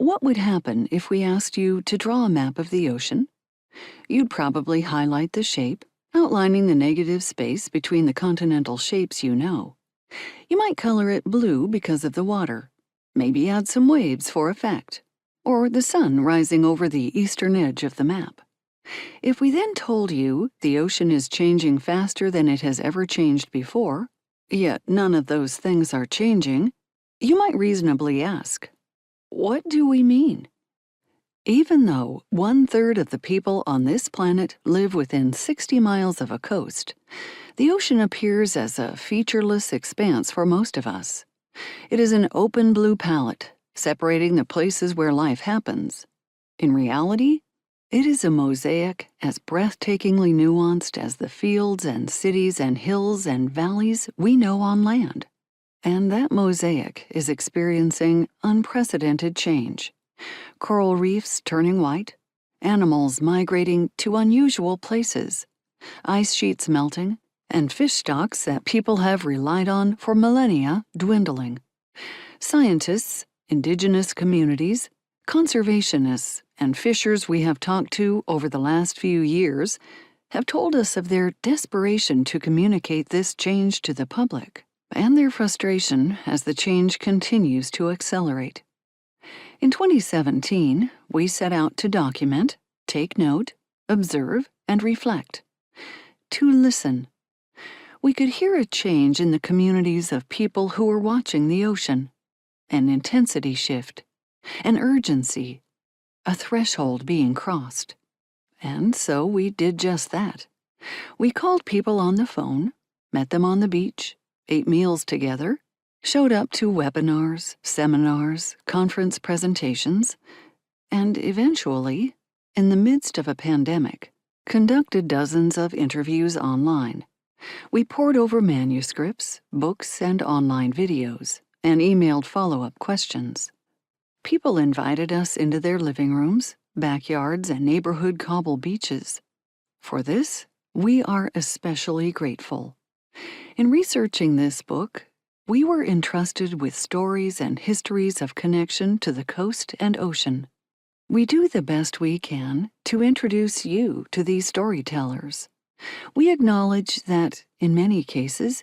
What would happen if we asked you to draw a map of the ocean? You'd probably highlight the shape, outlining the negative space between the continental shapes you know. You might color it blue because of the water, maybe add some waves for effect, or the sun rising over the eastern edge of the map. If we then told you the ocean is changing faster than it has ever changed before, yet none of those things are changing, you might reasonably ask, what do we mean? Even though 1/3 of the people on this planet live within 60 miles of a coast, the ocean appears as a featureless expanse for most of us. It is an open blue palette, separating the places where life happens. In reality, it is a mosaic as breathtakingly nuanced as the fields and cities and hills and valleys we know on land. And that mosaic is experiencing unprecedented change. Coral reefs turning white, animals migrating to unusual places, ice sheets melting, and fish stocks that people have relied on for millennia dwindling. Scientists, indigenous communities, conservationists, and fishers we have talked to over the last few years have told us of their desperation to communicate this change to the public, and their frustration as the change continues to accelerate. In 2017, we set out to document, take note, observe, and reflect. To listen. We could hear a change in the communities of people who were watching the ocean, an intensity shift, an urgency, a threshold being crossed. And so we did just that. We called people on the phone, met them on the beach, ate meals together, showed up to webinars, seminars, conference presentations, and eventually, in the midst of a pandemic, conducted dozens of interviews online. We pored over manuscripts, books, and online videos, and emailed follow-up questions. People invited us into their living rooms, backyards, and neighborhood cobble beaches. For this, we are especially grateful. In researching this book, we were entrusted with stories and histories of connection to the coast and ocean. We do the best we can to introduce you to these storytellers. We acknowledge that, in many cases,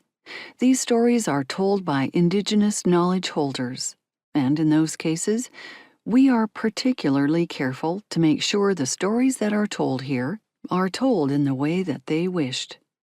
these stories are told by Indigenous knowledge holders, and in those cases, we are particularly careful to make sure the stories that are told here are told in the way that they wished.